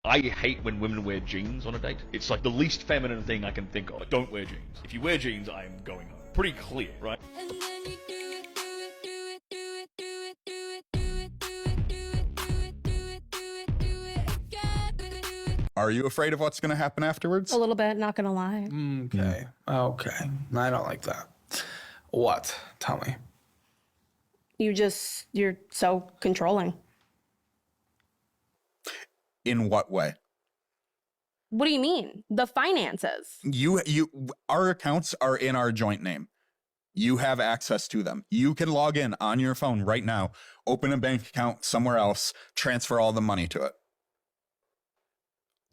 I hate when women wear jeans on a date. It's like the least feminine thing I can think of. Like, don't wear jeans. If you wear jeans, I am going home. Pretty clear, right? And then you do it, do it, do it, do it, do it, do it, do it, do it, do it, do it, do it, do it, do it again. Do it. Are you afraid of what's going to happen afterwards? A little bit, not gonna lie. Okay. Okay. I don't like that. What? Tell me. You're so controlling. In what way? What do you mean? The finances. Our accounts are in our joint name. You have access to them. You can log in on your phone right now, open a bank account somewhere else, transfer all the money to it.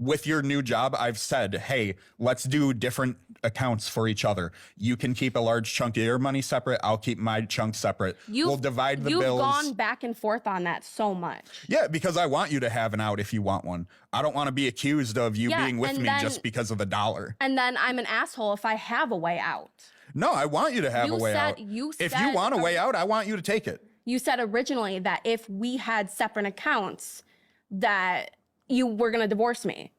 With your new job, I've said, hey, let's do different accounts for each other. You can keep a large chunk of your money separate. I'll keep my chunk separate. We'll divide the bills. You've gone back and forth on that so much. Yeah, because I want you to have an out if you want one. I don't want to be accused of you being with me just because of the dollar. And then I'm an asshole if I have a way out. No, I want you to have a way out. If you want a way out, I want you to take it. You said originally that if we had separate accounts, that you were going to divorce me.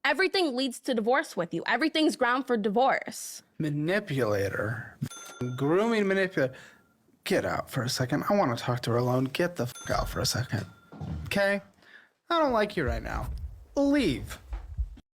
Everything leads to divorce with you. Everything's ground for divorce. Manipulator. Grooming manipulator. Get out for a second. I want to talk to her alone. Get the fuck out for a second. Okay? I don't like you right now. Leave.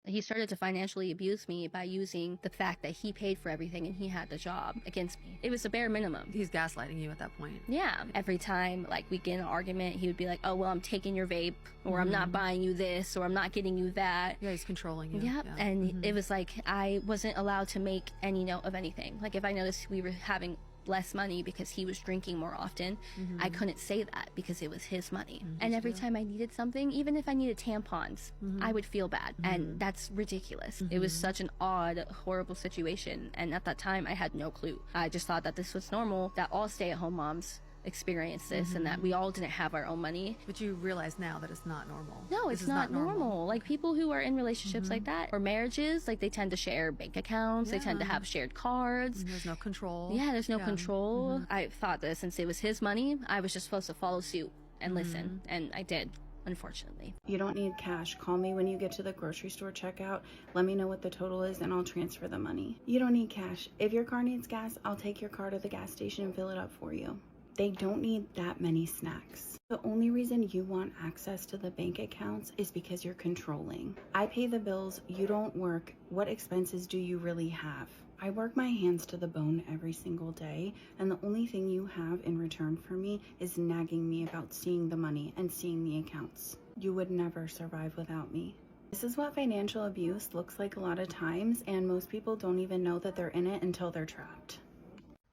He started to financially abuse me by using the fact that he paid for everything and he had the job against me. It was the bare minimum. He's gaslighting you at that point. Yeah. Every time, like, we get in an argument, he would be like, oh, well, I'm taking your vape, or I'm not buying you this, or I'm not getting you that. Yeah, he's controlling you. Yeah. And it was like, I wasn't allowed to make any note of anything. Like, if I noticed we were having less money because he was drinking more often, I couldn't say that because it was his money. And every time I needed something, even if I needed tampons, I would feel bad. And that's ridiculous. It was such an odd, horrible situation. And at that time, I had no clue. I just thought that this was normal, that all stay-at-home moms experience this, and that we all didn't have our own money. But you realize now that it's not normal. No, it's not normal. Like, people who are in relationships like that, or marriages, like, they tend to share bank accounts, they tend to have shared cards. There's no control. Yeah, there's no control. I thought that since it was his money, I was just supposed to follow suit and listen, and I did, unfortunately. You don't need cash. Call me when you get to the grocery store checkout. Let me know what the total is and I'll transfer the money. You don't need cash. If your car needs gas, I'll take your car to the gas station and fill it up for you. They don't need that many snacks. The only reason you want access to the bank accounts is because you're controlling. I pay the bills, you don't work. What expenses do you really have? I work my hands to the bone every single day, and the only thing you have in return for me is nagging me about seeing the money and seeing the accounts. You would never survive without me. This is what financial abuse looks like a lot of times, and most people don't even know that they're in it until they're trapped.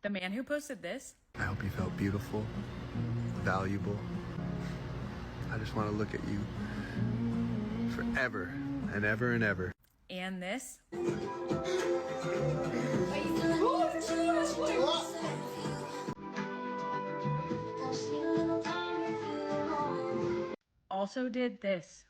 The man who posted this? I hope you felt beautiful, valuable. I just want to look at you forever and ever and ever. And this? Also did this.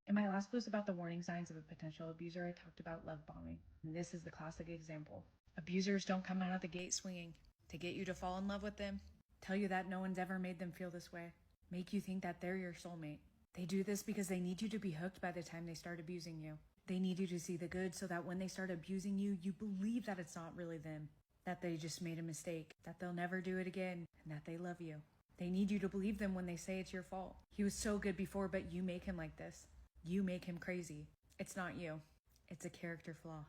In my last post about the warning signs of a potential abuser, I talked about love bombing. And this is the classic example. Abusers don't come out of the gate swinging to get you to fall in love with them, tell you that no one's ever made them feel this way, make you think that they're your soulmate. They do this because they need you to be hooked by the time they start abusing you. They need you to see the good so that when they start abusing you, you believe that it's not really them, that they just made a mistake, that they'll never do it again, and that they love you. They need you to believe them when they say it's your fault. He was so good before, but you make him like this. You make him crazy. It's not you. It's a character flaw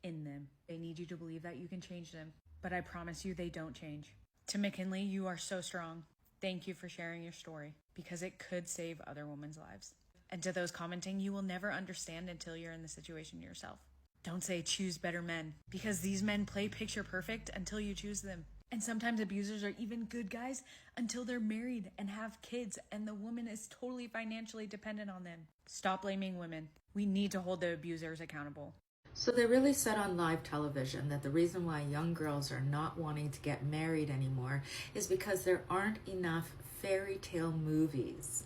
in them. They need you to believe that you can change them, but I promise you they don't change. To McKinley, you are so strong. Thank you for sharing your story, because it could save other women's lives. And to those commenting, you will never understand until you're in the situation yourself. Don't say choose better men, because these men play picture perfect until you choose them. And sometimes abusers are even good guys until they're married and have kids and the woman is totally financially dependent on them. Stop blaming women. We need to hold the abusers accountable. So they really said on live television that the reason why young girls are not wanting to get married anymore is because there aren't enough fairy tale movies,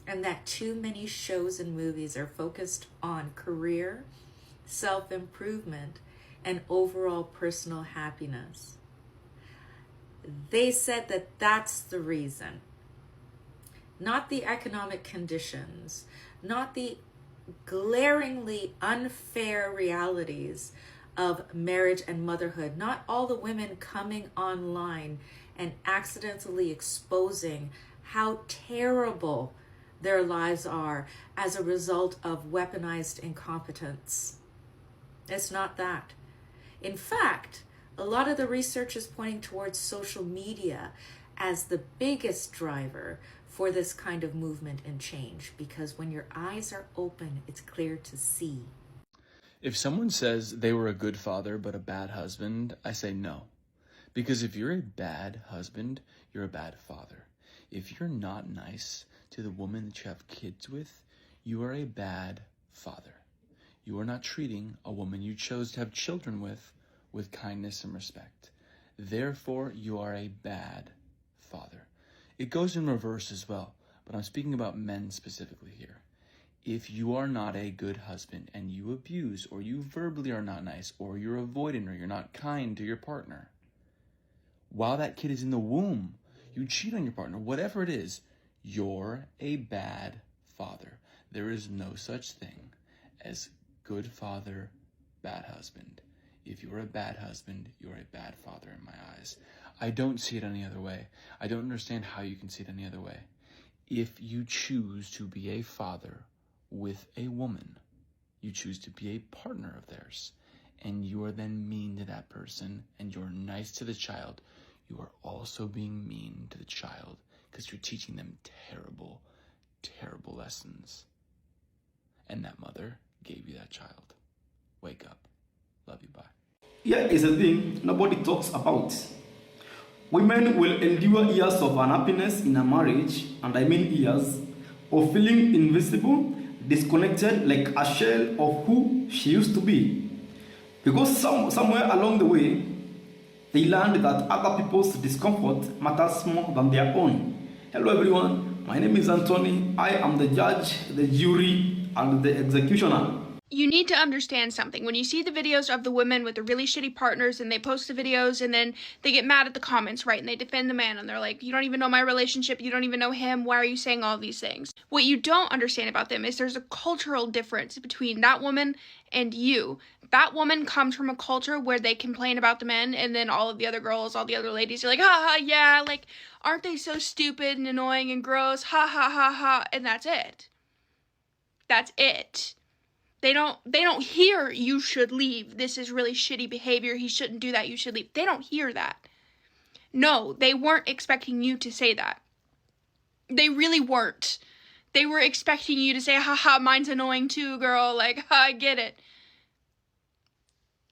and that too many shows and movies are focused on career, self-improvement, and overall personal happiness. They said that that's the reason. Not the economic conditions, not the glaringly unfair realities of marriage and motherhood, not all the women coming online and accidentally exposing how terrible their lives are as a result of weaponized incompetence. It's not that. In fact, a lot of the research is pointing towards social media as the biggest driver for this kind of movement and change, because when your eyes are open, it's clear to see. If someone says they were a good father but a bad husband, I say no. Because if you're a bad husband, you're a bad father. If you're not nice to the woman that you have kids with, you are a bad father. You are not treating a woman you chose to have children with kindness and respect. Therefore, you are a bad father. It goes in reverse as well, but I'm speaking about men specifically here. If you are not a good husband and you abuse, or you verbally are not nice, or you're avoidant, or you're not kind to your partner, while that kid is in the womb, you cheat on your partner, whatever it is, you're a bad father. There is no such thing as good father, bad husband. If you're a bad husband, you're a bad father in my eyes. I don't see it any other way. I don't understand how you can see it any other way. If you choose to be a father with a woman, you choose to be a partner of theirs, and you are then mean to that person, and you're nice to the child, you are also being mean to the child because you're teaching them terrible, terrible lessons. And that mother gave you that child. Wake up. Love you, bye. Here is a thing nobody talks about. Women will endure years of unhappiness in a marriage, and I mean years, of feeling invisible, disconnected, like a shell of who she used to be. Because somewhere along the way, they learned that other people's discomfort matters more than their own. Hello everyone, my name is Anthony. I am the judge, the jury, and the executioner. You need to understand something. When you see the videos of the women with the really shitty partners and they post the videos and then they get mad at the comments, right? And they defend the man and they're like, you don't even know my relationship. You don't even know him. Why are you saying all these things? What you don't understand about them is there's a cultural difference between that woman and you. That woman comes from a culture where they complain about the men, and then all of the other girls, all the other ladies are like, ha ha, yeah, like, aren't they so stupid and annoying and gross? Ha ha ha ha. And that's it. That's it. They don't hear you should leave. This is really shitty behavior. He shouldn't do that. You should leave. They don't hear that. No, they weren't expecting you to say that. They really weren't. They were expecting you to say, haha, mine's annoying too, girl. Like, I get it.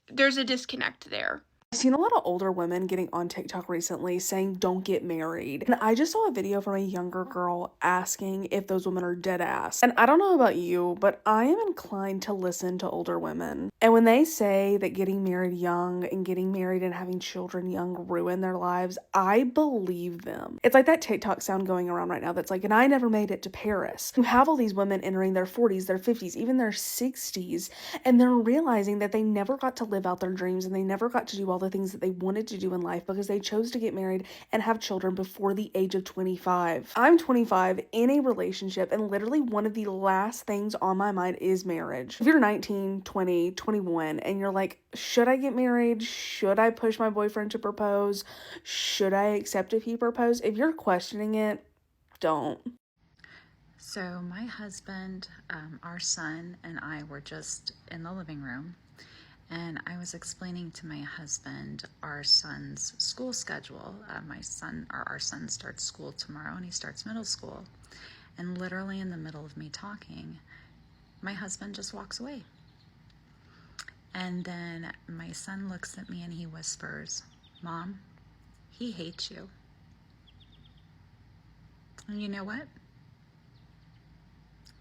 There's a disconnect there. I've seen a lot of older women getting on TikTok recently saying don't get married. And I just saw a video from a younger girl asking if those women are dead ass. And I don't know about you, but I am inclined to listen to older women. And when they say that getting married young and getting married and having children young ruin their lives, I believe them. It's like that TikTok sound going around right now that's like, and I never made it to Paris. You have all these women entering their 40s, their 50s, even their 60s, and they're realizing that they never got to live out their dreams and they never got to do all the things that they wanted to do in life because they chose to get married and have children before the age of 25. I'm 25 in a relationship, and literally one of the last things on my mind is marriage. If you're 19, 20, 21, and you're like, should I get married? Should I push my boyfriend to propose? Should I accept if he proposed? If you're questioning it, don't. So my husband, our son, and I were just in the living room, and I was explaining to my husband our son's school schedule. Our son starts school tomorrow, and he starts middle school. And literally in the middle of me talking, my husband just walks away. And then my son looks at me and he whispers, "Mom, he hates you." And you know what?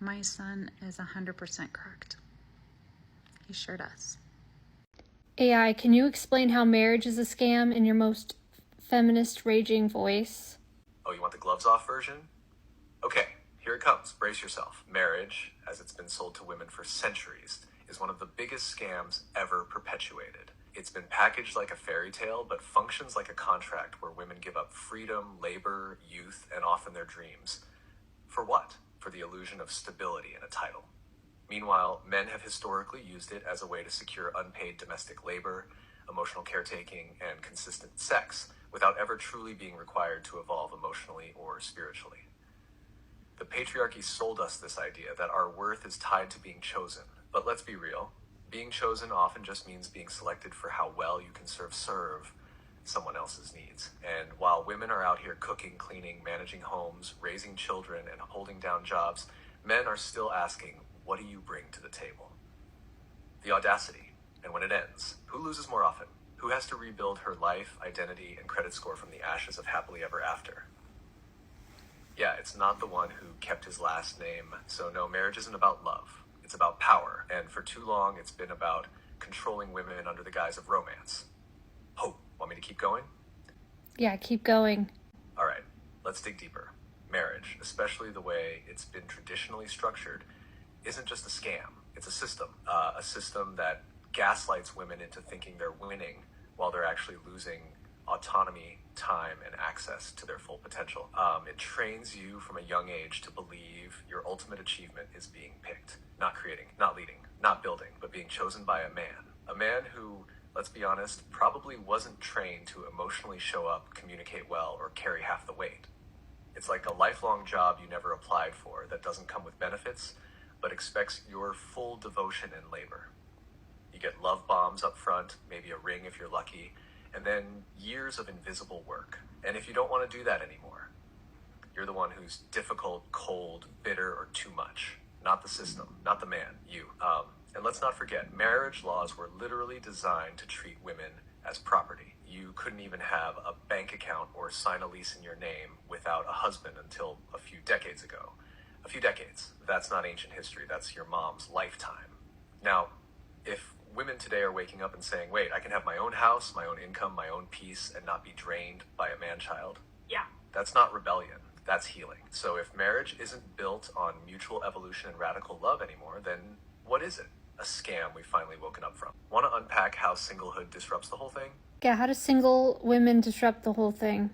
My son is 100% correct. He sure does. AI, can you explain how marriage is a scam in your most feminist, raging voice? Oh, you want the gloves off version? Okay, here it comes. Brace yourself. Marriage, as it's been sold to women for centuries, is one of the biggest scams ever perpetuated. It's been packaged like a fairy tale, but functions like a contract where women give up freedom, labor, youth, and often their dreams. For what? For the illusion of stability and a title. Meanwhile, men have historically used it as a way to secure unpaid domestic labor, emotional caretaking, and consistent sex, without ever truly being required to evolve emotionally or spiritually. The patriarchy sold us this idea that our worth is tied to being chosen. But let's be real. Being chosen often just means being selected for how well you can serve someone else's needs. And while women are out here cooking, cleaning, managing homes, raising children, and holding down jobs, men are still asking, what do you bring to the table? The audacity. And when it ends, who loses more often? Who has to rebuild her life, identity, and credit score from the ashes of happily ever after? Yeah, it's not the one who kept his last name. So no, marriage isn't about love. It's about power. And for too long, it's been about controlling women under the guise of romance. Oh, want me to keep going? Yeah, keep going. All right, let's dig deeper. Marriage, especially the way it's been traditionally structured, isn't just a scam. It's a system that gaslights women into thinking they're winning while they're actually losing autonomy, time, and access to their full potential. It trains you from a young age to believe your ultimate achievement is being picked, not creating, not leading, not building, but being chosen by a man who, let's be honest, probably wasn't trained to emotionally show up, communicate well, or carry half the weight. It's like a lifelong job you never applied for that doesn't come with benefits, but expects your full devotion and labor. You get love bombs up front, maybe a ring if you're lucky, and then years of invisible work. And if you don't want to do that anymore, you're the one who's difficult, cold, bitter, or too much. Not the system, not the man, you. And let's not forget, marriage laws were literally designed to treat women as property. You couldn't even have a bank account or sign a lease in your name without a husband until a few decades ago. A few decades. That's not ancient history, that's your mom's lifetime. Now, if women today are waking up and saying, wait, I can have my own house, my own income, my own peace, and not be drained by a man-child, yeah, that's not rebellion, that's healing. So if marriage isn't built on mutual evolution and radical love anymore, then what is it? A scam we've finally woken up from. Want to unpack how singlehood disrupts the whole thing? Yeah, how do single women disrupt the whole thing?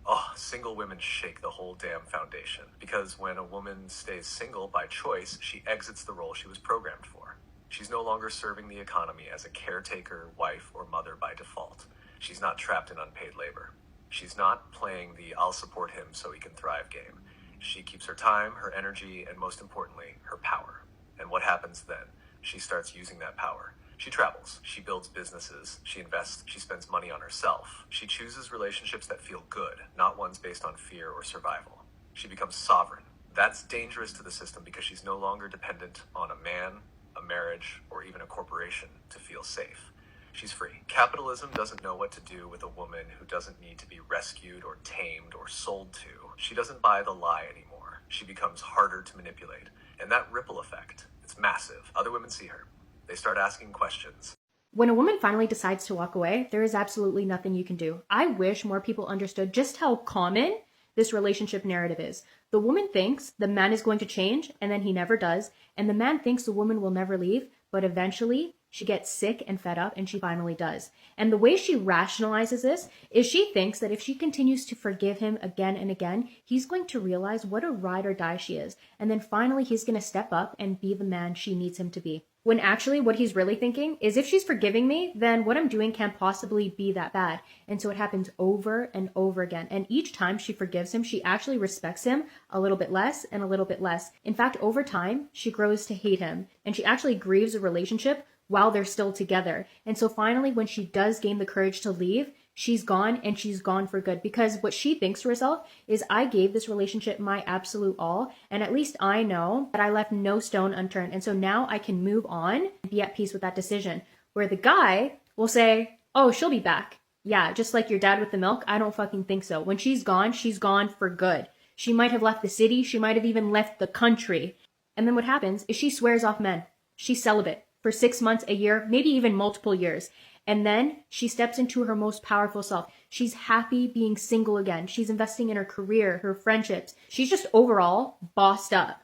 Oh, single women shake the whole damn foundation. Because when a woman stays single by choice, she exits the role she was programmed for. She's no longer serving the economy as a caretaker, wife, or mother by default. She's not trapped in unpaid labor. She's not playing the I'll support him so he can thrive game. She keeps her time, her energy, and most importantly, her power. And what happens then? She starts using that power. She travels, she builds businesses, she invests, she spends money on herself. She chooses relationships that feel good, not ones based on fear or survival. She becomes sovereign. That's dangerous to the system because she's no longer dependent on a man, a marriage, or even a corporation to feel safe. She's free. Capitalism doesn't know what to do with a woman who doesn't need to be rescued or tamed or sold to. She doesn't buy the lie anymore. She becomes harder to manipulate. And that ripple effect, it's massive. Other women see her. They start asking questions. When a woman finally decides to walk away, there is absolutely nothing you can do. I wish more people understood just how common this relationship narrative is. The woman thinks the man is going to change, and then he never does. And the man thinks the woman will never leave, but eventually she gets sick and fed up, and she finally does. And the way she rationalizes this is she thinks that if she continues to forgive him again and again, he's going to realize what a ride or die she is. And then finally he's going to step up and be the man she needs him to be. When actually what he's really thinking is if she's forgiving me, then what I'm doing can't possibly be that bad. And so it happens over and over again. And each time she forgives him, she actually respects him a little bit less and a little bit less. In fact, over time, she grows to hate him. And she actually grieves a relationship while they're still together. And so finally, when she does gain the courage to leave, she's gone, and she's gone for good, because what she thinks to herself is, I gave this relationship my absolute all, and at least I know that I left no stone unturned. And so now I can move on and be at peace with that decision. Where the guy will say, oh, she'll be back. Yeah, just like your dad with the milk. I don't fucking think so. When she's gone for good. She might have left the city. She might have even left the country. And then what happens is she swears off men. She's celibate for 6 months, a year, maybe even multiple years. And then she steps into her most powerful self. She's happy being single again. She's investing in her career, her friendships. She's just overall bossed up.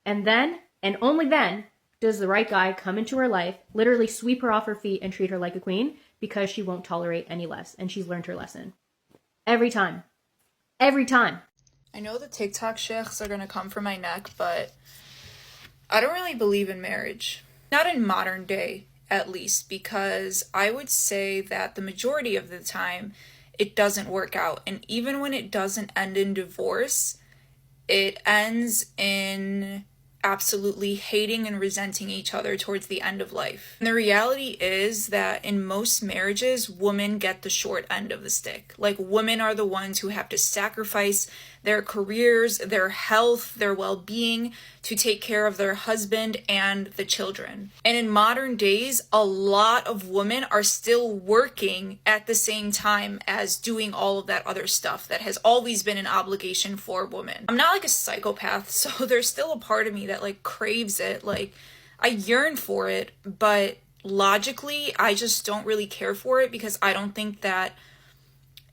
And then, and only then, does the right guy come into her life, literally sweep her off her feet and treat her like a queen because she won't tolerate any less. And she's learned her lesson. Every time. Every time. I know the TikTok sheikhs are gonna come for my neck, but I don't really believe in marriage. Not in modern day, at least, because I would say that the majority of the time it doesn't work out. And even when it doesn't end in divorce, it ends in absolutely hating and resenting each other towards the end of life. And the reality is that in most marriages, women get the short end of the stick. Like, women are the ones who have to sacrifice their careers, their health, their well-being to take care of their husband and the children. And in modern days, a lot of women are still working at the same time as doing all of that other stuff that has always been an obligation for women. I'm not like a psychopath, so there's still a part of me that like craves it. Like, I yearn for it, but logically, I just don't really care for it because I don't think that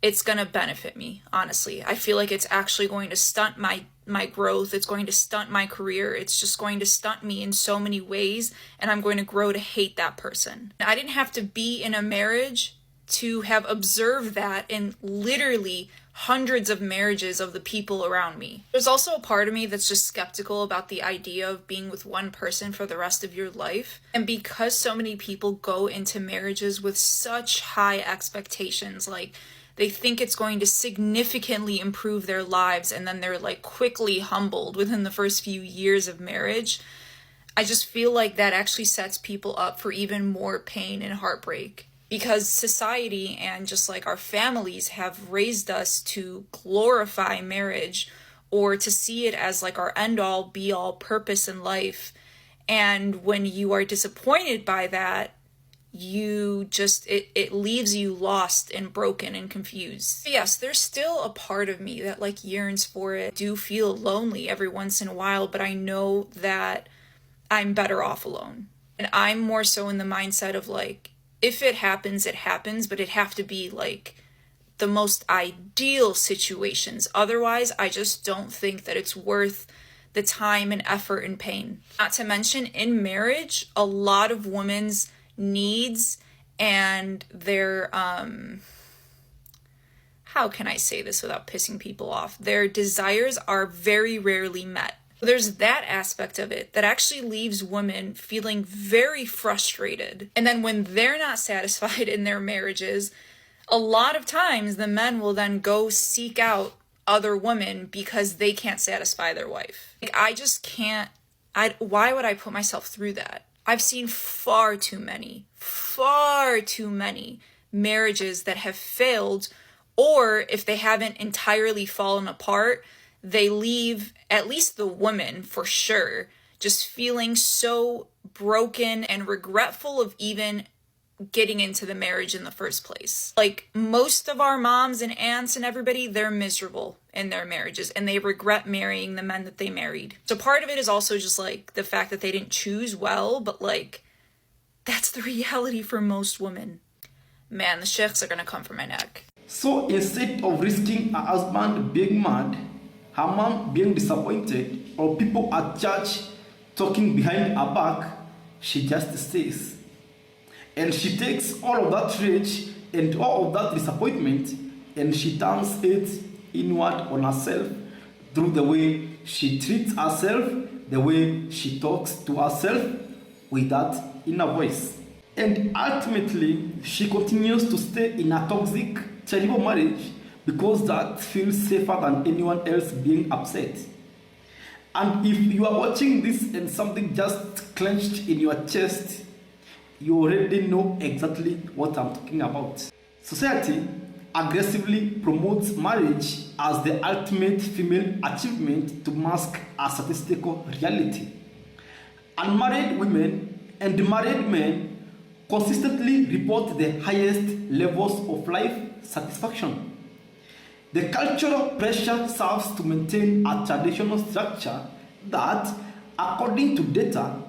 it's gonna benefit me, honestly. I feel like it's actually going to stunt my growth. It's going to stunt my career. It's just going to stunt me in so many ways, and I'm going to grow to hate that person. I didn't have to be in a marriage to have observed that in literally hundreds of marriages of the people around me. There's also a part of me that's just skeptical about the idea of being with one person for the rest of your life. And because so many people go into marriages with such high expectations, like they think it's going to significantly improve their lives, and then they're like quickly humbled within the first few years of marriage. I just feel like that actually sets people up for even more pain and heartbreak, because society and just like our families have raised us to glorify marriage or to see it as like our end all be all purpose in life. And when you are disappointed by that, you just, it leaves you lost and broken and confused. Yes, there's still a part of me that like yearns for it. I do feel lonely every once in a while, but I know that I'm better off alone. And I'm more so in the mindset of like, if it happens, it happens, but it'd have to be like the most ideal situations. Otherwise, I just don't think that it's worth the time and effort and pain. Not to mention, in marriage, a lot of women's needs and their how can I say this without pissing people off? Their desires are very rarely met. There's that aspect of it that actually leaves women feeling very frustrated. And then when they're not satisfied in their marriages, a lot of times the men will then go seek out other women because they can't satisfy their wife. Like, I just can't. Why would I put myself through that? I've seen far too many marriages that have failed, or if they haven't entirely fallen apart, they leave, at least the woman for sure, just feeling so broken and regretful of even getting into the marriage in the first place. Like, most of our moms and aunts and everybody, they're miserable in their marriages and they regret marrying the men that they married. So part of it is also just like the fact that they didn't choose well, but like, that's the reality for most women. Man, the sheikhs are gonna come for my neck. So instead of risking her husband being mad, her mom being disappointed, or people at church talking behind her back, she just stays. And she takes all of that rage and all of that disappointment and she turns it inward on herself through the way she treats herself, the way she talks to herself with that inner voice. And ultimately, she continues to stay in a toxic, terrible marriage because that feels safer than anyone else being upset. And if you are watching this and something just clenched in your chest, you already know exactly what I'm talking about. Society aggressively promotes marriage as the ultimate female achievement to mask a statistical reality. Unmarried women and married men consistently report the highest levels of life satisfaction. The cultural pressure serves to maintain a traditional structure that, according to data,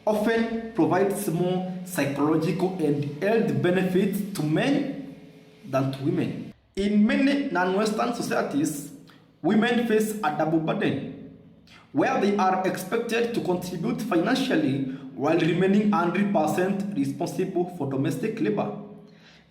often provides more psychological and health benefits to men than to women. In many non-Western societies, women face a double burden, where they are expected to contribute financially while remaining 100% responsible for domestic labor.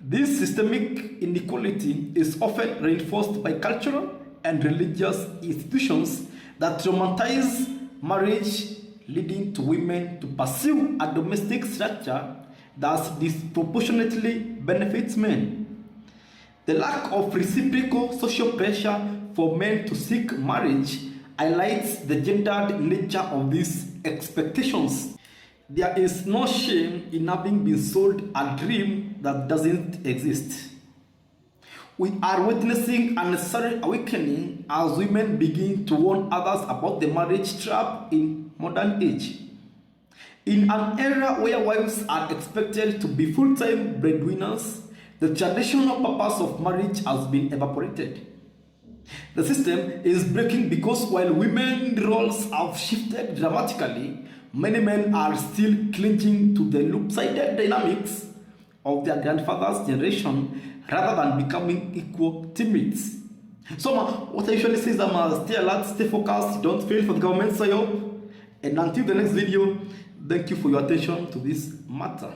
This systemic inequality is often reinforced by cultural and religious institutions that romanticize marriage, leading to women to pursue a domestic structure that disproportionately benefits men. The lack of reciprocal social pressure for men to seek marriage highlights the gendered nature of these expectations. There is no shame in having been sold a dream that doesn't exist. We are witnessing a necessary awakening as women begin to warn others about the marriage trap in modern age. In an era where wives are expected to be full-time breadwinners, the traditional purpose of marriage has been evaporated. The system is breaking because while women's roles have shifted dramatically, many men are still clinging to the lopsided dynamics of their grandfather's generation rather than becoming equal teammates. So what I usually say is stay alert, stay focused, don't fail for the government psyop. And until the next video, thank you for your attention to this matter.